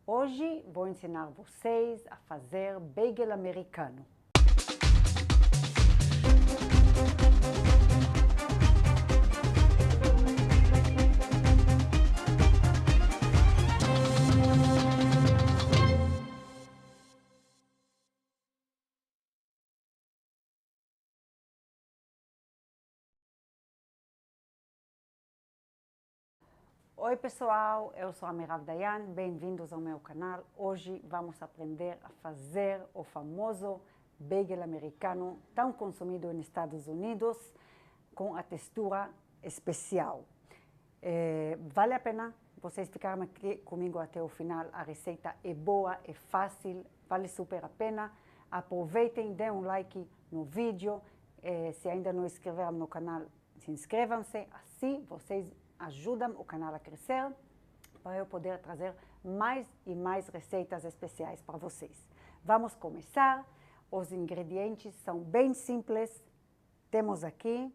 Hoje vou ensinar vocês a fazer bagel americano. Oi pessoal, eu sou a Merav Dayan, bem-vindos ao meu canal. Hoje vamos aprender a fazer o famoso bagel americano tão consumido nos Estados Unidos, com a textura especial. Vale a pena vocês ficarem aqui comigo até o final. A receita é boa, é fácil, vale super a pena. Aproveitem, dêem um like no vídeo. Se ainda não se inscreveram no canal, se inscrevam-se, assim vocês ajudam o canal a crescer, para eu poder trazer mais e mais receitas especiais para vocês. Vamos começar. Os ingredientes são bem simples. Temos aqui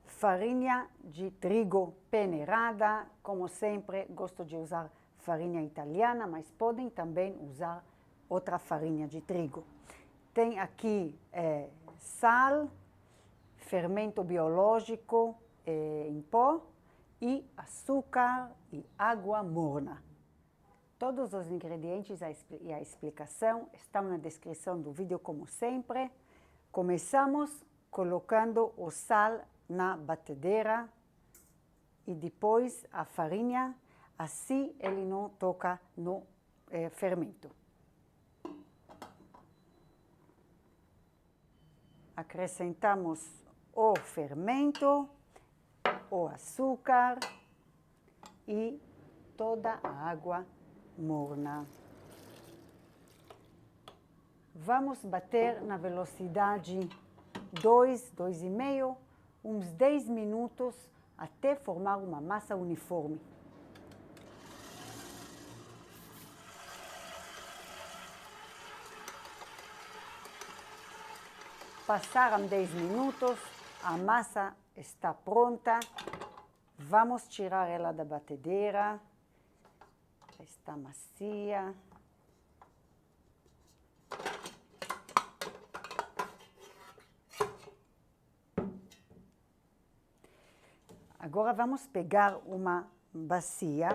farinha de trigo peneirada. Como sempre, gosto de usar farinha italiana, mas podem também usar outra farinha de trigo. Tem aqui sal, fermento biológico em pó, e açúcar e água morna. Todos os ingredientes e a explicação estão na descrição do vídeo, como sempre. Começamos colocando o sal na batedeira e depois a farinha, assim ele não toca no fermento. Acrescentamos o fermento, o açúcar e toda a água morna. Vamos bater na velocidade 2, 2,5, uns 10 minutos até formar uma massa uniforme. Passaram 10 minutos, a massa está pronta. Vamos tirar ela da batedeira. Já está macia. Agora vamos pegar uma bacia,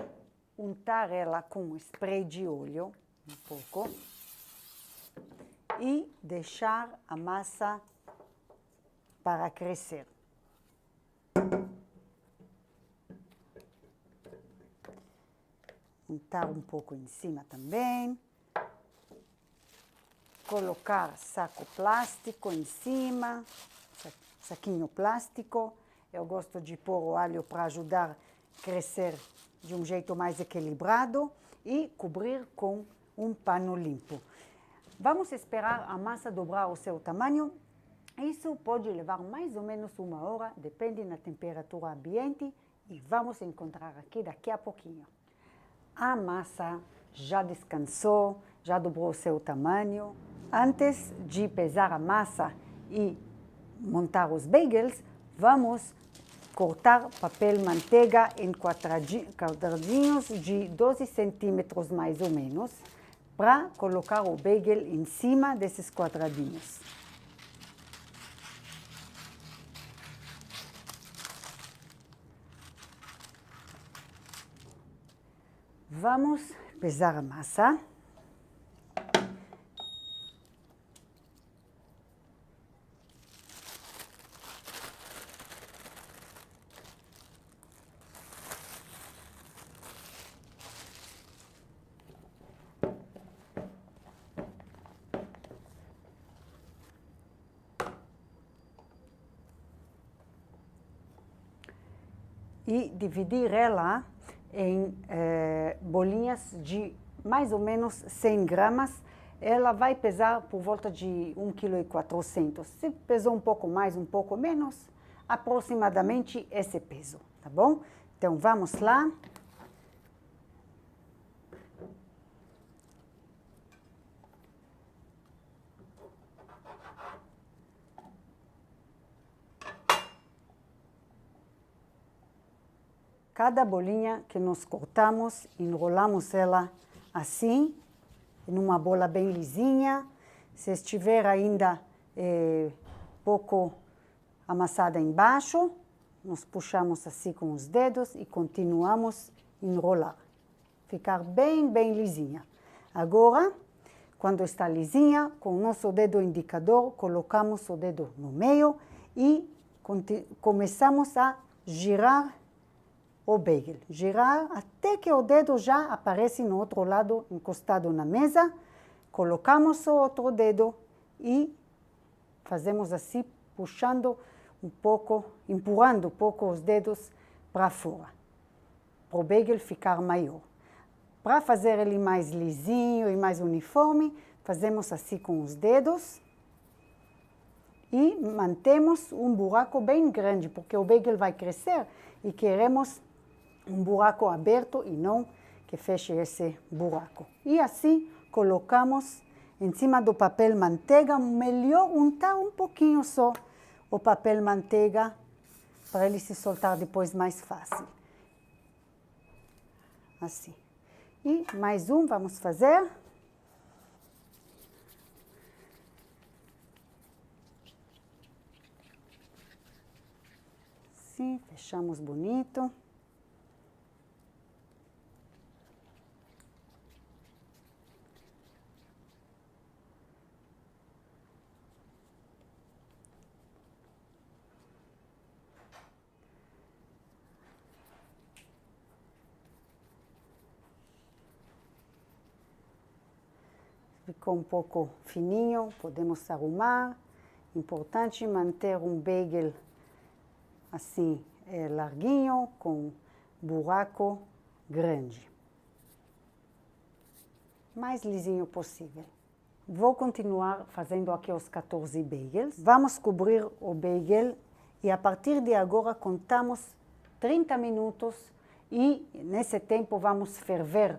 untar ela com spray de óleo, um pouco, e deixar a massa para crescer. Untar um pouco em cima também. Colocar saco plástico em cima, saquinho plástico. Eu gosto de pôr o alho para ajudar a crescer de um jeito mais equilibrado e cobrir com um pano limpo. Vamos esperar a massa dobrar o seu tamanho. Isso pode levar mais ou menos 1 hora, depende da temperatura ambiente, e vamos encontrar aqui daqui a pouquinho. A massa já descansou, já dobrou o seu tamanho. Antes de pesar a massa e montar os bagels, vamos cortar papel manteiga em quadradinhos de 12 centímetros mais ou menos, para colocar o bagel em cima desses quadradinhos. Vamos pesar a massa. E dividir ela em bolinhas de mais ou menos 100 gramas. Ela vai pesar por volta de 1,4 kg. Se pesou um pouco mais, um pouco menos, aproximadamente esse peso, tá bom? Então vamos lá. Cada bolinha que nós cortamos, enrolamos ela assim, numa bola bem lisinha. Se estiver ainda pouco amassada embaixo, nós puxamos assim com os dedos e continuamos a enrolar. Ficar bem, bem lisinha. Agora, quando está lisinha, com o nosso dedo indicador, colocamos o dedo no meio e começamos a girar o bagel. Girar até que o dedo já aparece no outro lado, encostado na mesa. Colocamos o outro dedo e fazemos assim, puxando um pouco, empurrando um pouco os dedos para fora, para o bagel ficar maior. Para fazer ele mais lisinho e mais uniforme, fazemos assim com os dedos e mantemos um buraco bem grande, porque o bagel vai crescer e queremos um buraco aberto e não que feche esse buraco. E assim colocamos em cima do papel manteiga, melhor untar um pouquinho só o papel manteiga para ele se soltar depois mais fácil. Assim. E mais um vamos fazer. Assim, fechamos bonito. Ficou um pouco fininho, podemos arrumar. Importante manter um bagel assim, larguinho, com buraco grande. Mais lisinho possível. Vou continuar fazendo aqui os 14 bagels. Vamos cobrir o bagel e a partir de agora contamos 30 minutos e nesse tempo vamos ferver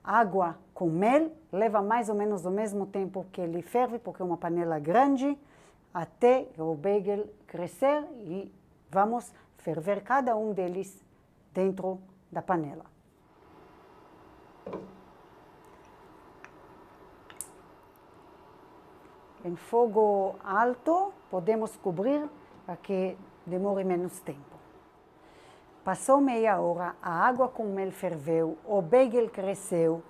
água com mel. Leva mais ou menos o mesmo tempo que ele ferve, porque é uma panela grande, até o bagel crescer e vamos ferver cada um deles dentro da panela. Em fogo alto, podemos cobrir para que demore menos tempo. Passou meia hora, a água com mel ferveu, o bagel cresceu.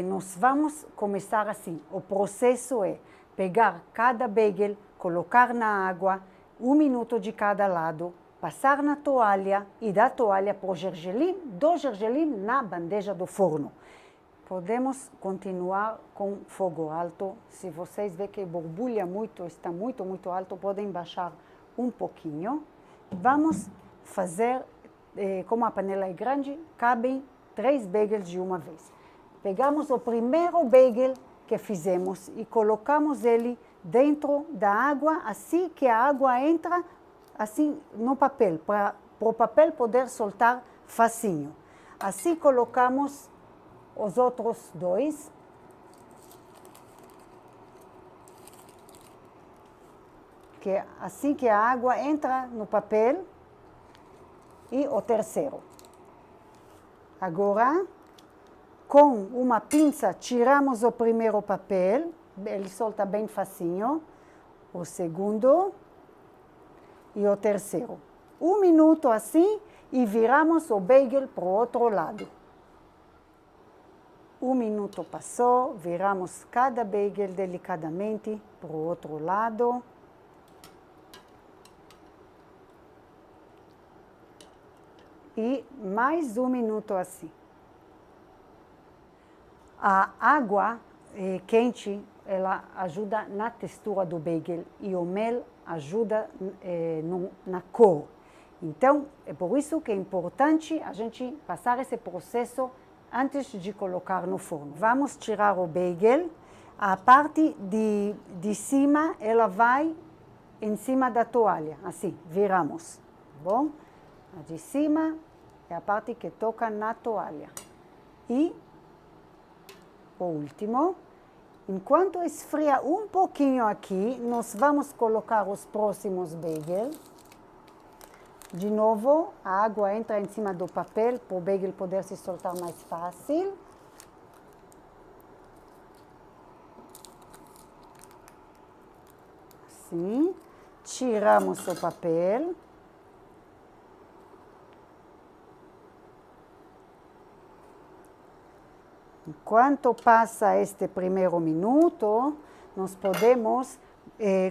Nós vamos começar assim. O processo é pegar cada bagel, colocar na água, 1 minuto de cada lado, passar na toalha e da toalha para o gergelim, do gergelim na bandeja do forno. Podemos continuar com fogo alto. Se vocês verem que borbulha muito, está muito, muito alto, podem baixar um pouquinho. Vamos fazer, como a panela é grande, cabem 3 bagels de uma vez. Pegamos o primeiro bagel que fizemos e colocamos ele dentro da água, assim que a água entra assim no papel, para o papel poder soltar facinho. Assim colocamos os outros 2. Que assim que a água entra no papel. E o terceiro. Agora, com uma pinça, tiramos o primeiro papel. Ele solta bem facinho. O segundo e o terceiro. 1 minuto assim e viramos o bagel para o outro lado. 1 minuto passou, viramos cada bagel delicadamente para o outro lado. E mais 1 minuto assim. A água quente, ela ajuda na textura do bagel e o mel ajuda na cor. Então, é por isso que é importante a gente passar esse processo antes de colocar no forno. Vamos tirar o bagel. A parte de cima, ela vai em cima da toalha, assim, viramos, tá bom? A de cima é a parte que toca na toalha. E o último, enquanto esfria um pouquinho aqui, nós vamos colocar os próximos bagels. De novo, a água entra em cima do papel para o bagel poder se soltar mais fácil. assim, tiramos o papel. Enquanto passa este primeiro minuto, nós podemos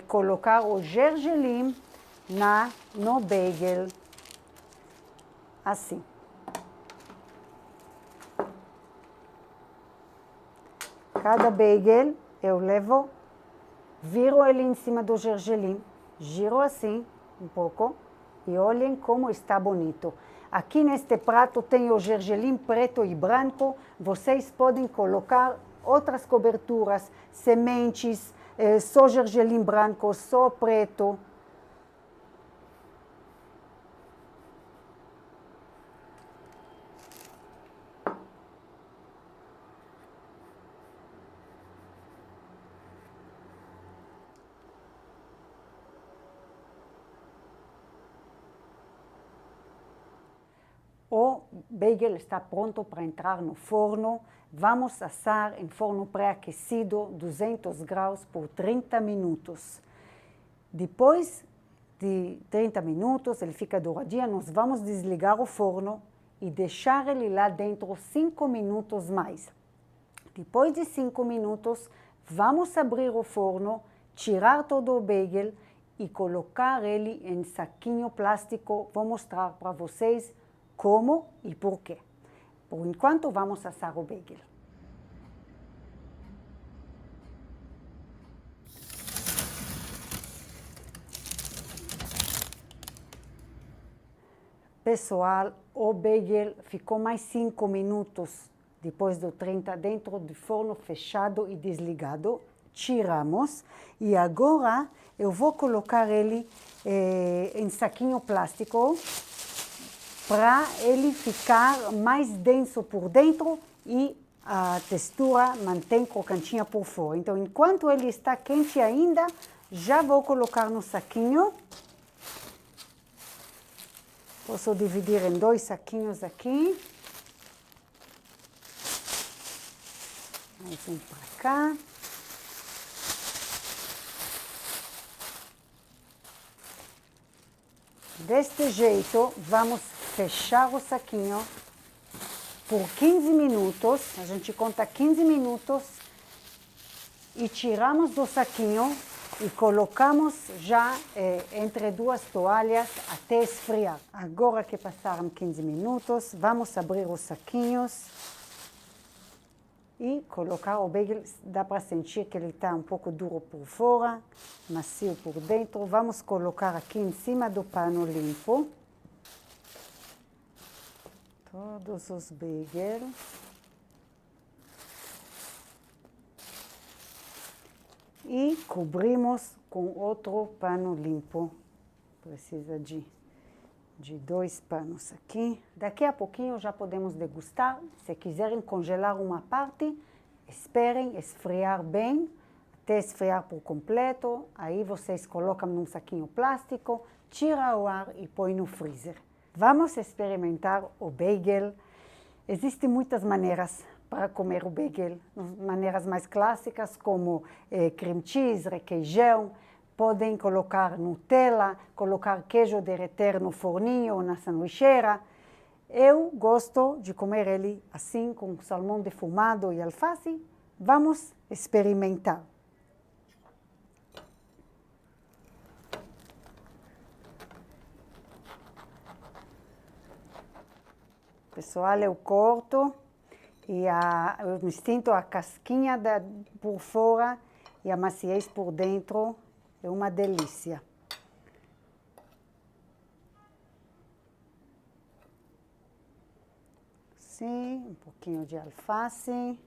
colocar o gergelim no bagel, assim. Cada bagel eu levo, viro ele em cima do gergelim, giro assim um pouco e olhem como está bonito. Aqui neste prato tem o gergelim preto e branco, vocês podem colocar outras coberturas, sementes, só gergelim branco, só preto. O bagel está pronto para entrar no forno. Vamos assar em forno pré-aquecido, 200 graus por 30 minutos. Depois de 30 minutos, ele fica douradinho, nós vamos desligar o forno e deixar ele lá dentro 5 minutos mais. Depois de 5 minutos, vamos abrir o forno, tirar todo o bagel e colocar ele em saquinho plástico. Vou mostrar para vocês como e por quê. Por enquanto, vamos assar o bagel. Pessoal, o bagel ficou mais 5 minutos depois do 30 dentro do forno fechado e desligado. Tiramos e agora eu vou colocar ele em saquinho plástico para ele ficar mais denso por dentro e a textura mantém crocantinha por fora. Então, enquanto ele está quente ainda, já vou colocar no saquinho. Posso dividir em 2 saquinhos aqui. Mais um para cá. Deste jeito, vamos fechar o saquinho por 15 minutos. A gente conta 15 minutos e tiramos do saquinho e colocamos já entre 2 toalhas até esfriar. Agora que passaram 15 minutos, vamos abrir os saquinhos e colocar o bagel. Dá para sentir que ele está um pouco duro por fora, macio por dentro. Vamos colocar aqui em cima do pano limpo todos os bagels. E cobrimos com outro pano limpo. Precisa de 2 panos aqui. Daqui a pouquinho já podemos degustar. Se quiserem congelar uma parte, esperem esfriar bem, até esfriar por completo. Aí vocês colocam num saquinho plástico, tira o ar e põe no freezer. Vamos experimentar o bagel. Existem muitas maneiras para comer o bagel, maneiras mais clássicas como cream cheese, requeijão, podem colocar Nutella, colocar queijo derreter no forninho ou na sanduicheira. Eu gosto de comer ele assim, com salmão defumado e alface. Vamos experimentar. Pessoal, eu corto e eu sinto a casquinha por fora e a maciez por dentro. É uma delícia. Sim, um pouquinho de alface.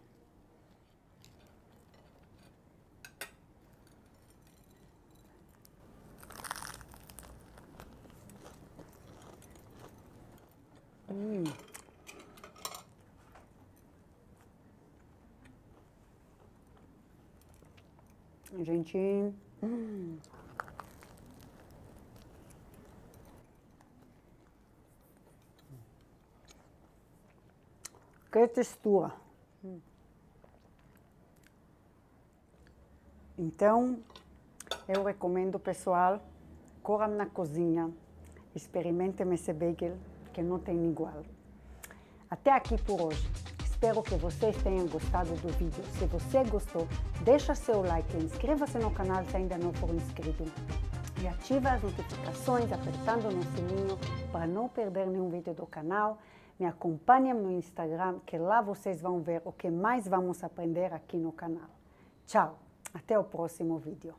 Gente, que textura. Então, Eu recomendo, pessoal, corram na cozinha, experimentem esse bagel que não tem igual. Até aqui por hoje. Espero que vocês tenham gostado do vídeo. Se você gostou, deixa seu like, inscreva-se no canal se ainda não for inscrito e ativa as notificações apertando no sininho para não perder nenhum vídeo do canal. Me acompanhem no Instagram, que lá vocês vão ver o que mais vamos aprender aqui no canal. Tchau, até o próximo vídeo.